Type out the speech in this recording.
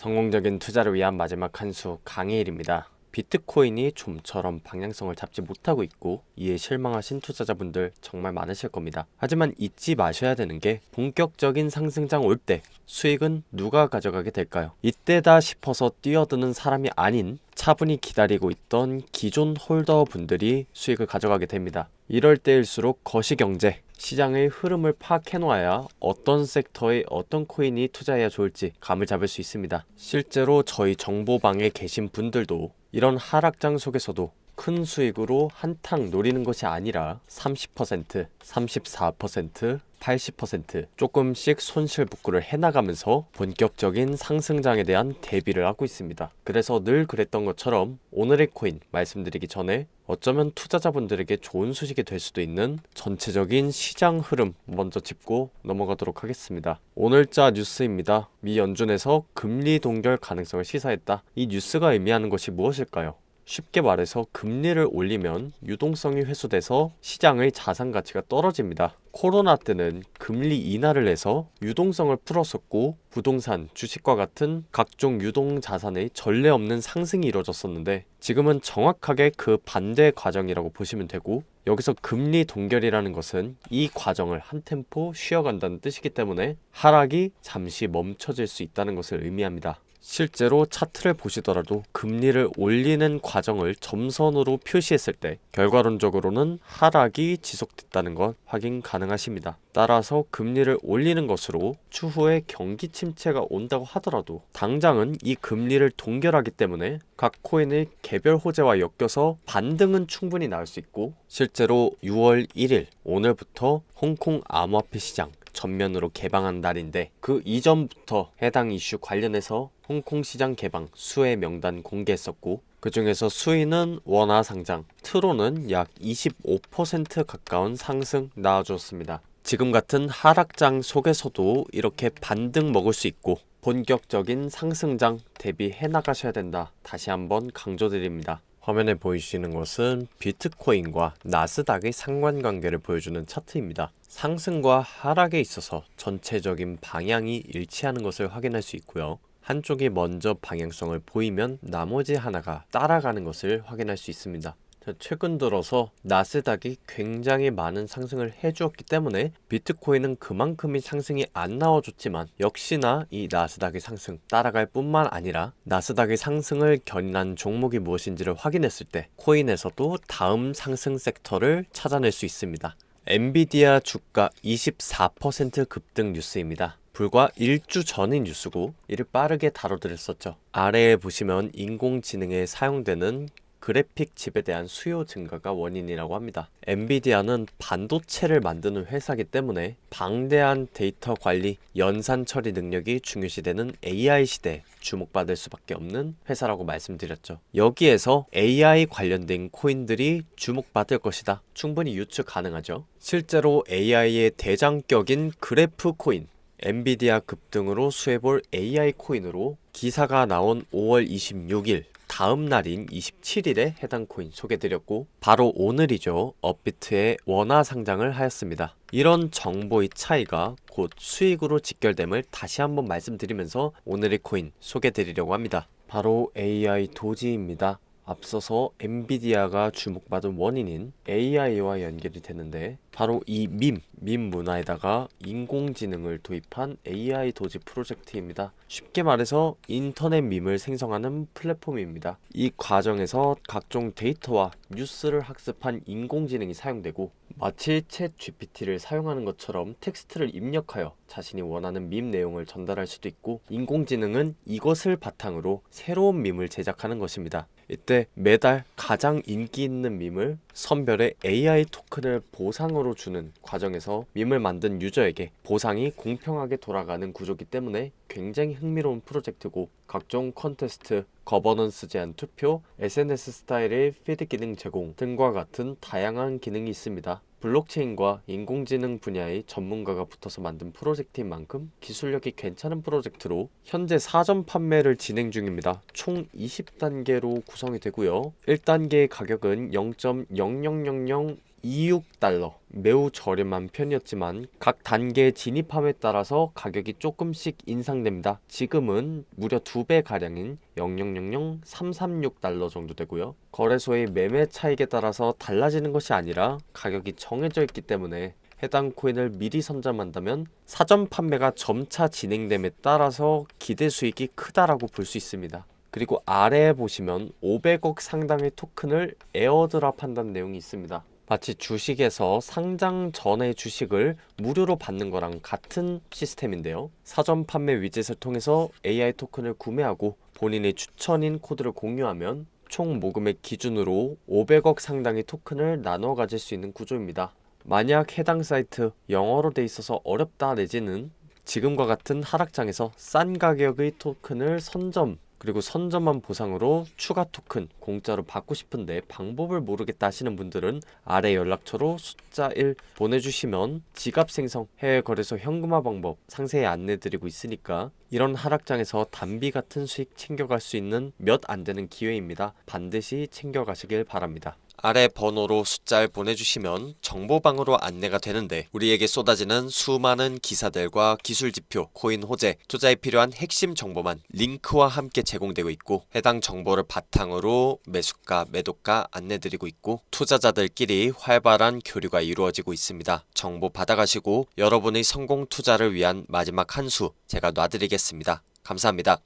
성공적인 투자를 위한 마지막 한 수 강해일입니다. 비트코인이 좀처럼 방향성을 잡지 못하고 있고 이에 실망하신 투자자분들 정말 많으실 겁니다. 하지만 잊지 마셔야 되는 게 본격적인 상승장 올 때 수익은 누가 가져가게 될까요? 이때다 싶어서 뛰어드는 사람이 아닌 차분히 기다리고 있던 기존 홀더분들이 수익을 가져가게 됩니다. 이럴 때일수록 거시경제, 시장의 흐름을 파악해놓아야 어떤 섹터에 어떤 코인이 투자해야 좋을지 감을 잡을 수 있습니다. 실제로 저희 정보방에 계신 분들도 이런 하락장 속에서도 큰 수익으로 한탕 노리는 것이 아니라 30%, 34%, 80% 조금씩 손실복구를 해나가면서 본격적인 상승장에 대한 대비를 하고 있습니다. 그래서 늘 그랬던 것처럼 오늘의 코인 말씀드리기 전에 어쩌면 투자자분들에게 좋은 소식이 될 수도 있는 전체적인 시장 흐름 먼저 짚고 넘어가도록 하겠습니다. 오늘자 뉴스입니다. 미 연준에서 금리 동결 가능성을 시사했다. 이 뉴스가 의미하는 것이 무엇일까요? 쉽게 말해서 금리를 올리면 유동성이 회수돼서 시장의 자산 가치가 떨어집니다. 코로나 때는 금리 인하를 해서 유동성을 풀었었고 부동산, 주식과 같은 각종 유동 자산의 전례 없는 상승이 이루어졌었는데 지금은 정확하게 그 반대 과정이라고 보시면 되고 여기서 금리 동결이라는 것은 이 과정을 한 템포 쉬어간다는 뜻이기 때문에 하락이 잠시 멈춰질 수 있다는 것을 의미합니다. 실제로 차트를 보시더라도 금리를 올리는 과정을 점선으로 표시했을 때 결과론적으로는 하락이 지속됐다는 것 확인 가능하십니다. 따라서 금리를 올리는 것으로 추후에 경기 침체가 온다고 하더라도 당장은 이 금리를 동결하기 때문에 각 코인의 개별 호재와 엮여서 반등은 충분히 나올 수 있고 실제로 6월 1일 오늘부터 홍콩 암호화폐 시장 전면으로 개방한 날인데 그 이전부터 해당 이슈 관련해서 홍콩 시장 개방 수혜 명단 공개했었고 그 중에서 수위는 원화 상장, 트로는 약 25% 가까운 상승 나와주었습니다. 지금 같은 하락장 속에서도 이렇게 반등 먹을 수 있고 본격적인 상승장 대비해 나가셔야 된다. 다시 한번 강조드립니다. 화면에 보이시는 것은 비트코인과 나스닥의 상관관계를 보여주는 차트입니다. 상승과 하락에 있어서 전체적인 방향이 일치하는 것을 확인할 수 있고요. 한쪽이 먼저 방향성을 보이면 나머지 하나가 따라가는 것을 확인할 수 있습니다. 최근 들어서 나스닥이 굉장히 많은 상승을 해주었기 때문에 비트코인은 그만큼의 상승이 안 나와줬지만 역시나 이 나스닥의 상승 따라갈 뿐만 아니라 나스닥의 상승을 견인한 종목이 무엇인지를 확인했을 때 코인에서도 다음 상승 섹터를 찾아낼 수 있습니다. 엔비디아 주가 24% 급등 뉴스입니다. 불과 1주 전의 뉴스고 이를 빠르게 다뤄드렸었죠. 아래에 보시면 인공지능에 사용되는 그래픽 칩에 대한 수요 증가가 원인이라고 합니다. 엔비디아는 반도체를 만드는 회사이기 때문에 방대한 데이터 관리, 연산 처리 능력이 중요시되는 AI 시대에 주목받을 수밖에 없는 회사라고 말씀드렸죠. 여기에서 AI 관련된 코인들이 주목받을 것이다. 충분히 유추 가능하죠. 실제로 AI의 대장격인 그래프 코인, 엔비디아 급등으로 수혜볼 AI 코인으로 기사가 나온 5월 26일 다음 날인 27일에 해당 코인 소개드렸고 바로 오늘이죠. 업비트의 원화 상장을 하였습니다. 이런 정보의 차이가 곧 수익으로 직결됨을 다시 한번 말씀드리면서 오늘의 코인 소개드리려고 합니다. 바로 AI 도지입니다. 앞서서 엔비디아가 주목받은 원인인 AI와 연결이 되는데 바로 이 밈 문화에다가 인공지능을 도입한 AI 도지 프로젝트입니다. 쉽게 말해서 인터넷 밈을 생성하는 플랫폼입니다. 이 과정에서 각종 데이터와 뉴스를 학습한 인공지능이 사용되고 마치 챗 GPT를 사용하는 것처럼 텍스트를 입력하여 자신이 원하는 밈 내용을 전달할 수도 있고 인공지능은 이것을 바탕으로 새로운 밈을 제작하는 것입니다. 이때 매달 가장 인기 있는 밈을 선별의 AI 토큰을 보상으로 주는 과정에서 밈을 만든 유저에게 보상이 공평하게 돌아가는 구조이기 때문에 굉장히 흥미로운 프로젝트고 각종 컨테스트, 거버넌스 제한 투표, SNS 스타일의 피드 기능 제공 등과 같은 다양한 기능이 있습니다. 블록체인과 인공지능 분야의 전문가가 붙어서 만든 프로젝트인 만큼 기술력이 괜찮은 프로젝트로 현재 사전 판매를 진행 중입니다. 총 20단계로 구성이 되고요. 1단계의 가격은 0.0000 26달러. 매우 저렴한 편이었지만 각 단계에 진입함에 따라서 가격이 조금씩 인상됩니다. 지금은 무려 2배 가량인 0.00336달러 정도 되고요. 거래소의 매매 차익에 따라서 달라지는 것이 아니라 가격이 정해져 있기 때문에 해당 코인을 미리 선점한다면 사전 판매가 점차 진행됨에 따라서 기대 수익이 크다라고 볼 수 있습니다. 그리고 아래에 보시면 500억 상당의 토큰을 에어드랍한다는 내용이 있습니다. 마치 주식에서 상장 전의 주식을 무료로 받는 거랑 같은 시스템인데요. 사전 판매 위젯을 통해서 AI 토큰을 구매하고 본인의 추천인 코드를 공유하면 총 모금액 기준으로 500억 상당의 토큰을 나눠 가질 수 있는 구조입니다. 만약 해당 사이트 영어로 돼 있어서 어렵다 내지는 지금과 같은 하락장에서 싼 가격의 토큰을 선점 그리고 선점한 보상으로 추가 토큰 공짜로 받고 싶은데 방법을 모르겠다 하시는 분들은 아래 연락처로 숫자 1 보내주시면 지갑 생성, 해외 거래소 현금화 방법 상세히 안내드리고 있으니까 이런 하락장에서 단비 같은 수익 챙겨갈 수 있는 몇 안 되는 기회입니다. 반드시 챙겨가시길 바랍니다. 아래 번호로 숫자를 보내주시면 정보방으로 안내가 되는데 우리에게 쏟아지는 수많은 기사들과 기술지표, 코인 호재, 투자에 필요한 핵심 정보만 링크와 함께 제공되고 있고 해당 정보를 바탕으로 매수가, 매도가 안내드리고 있고 투자자들끼리 활발한 교류가 이루어지고 있습니다. 정보 받아가시고 여러분의 성공 투자를 위한 마지막 한 수 제가 놔드리겠습니다. 감사합니다.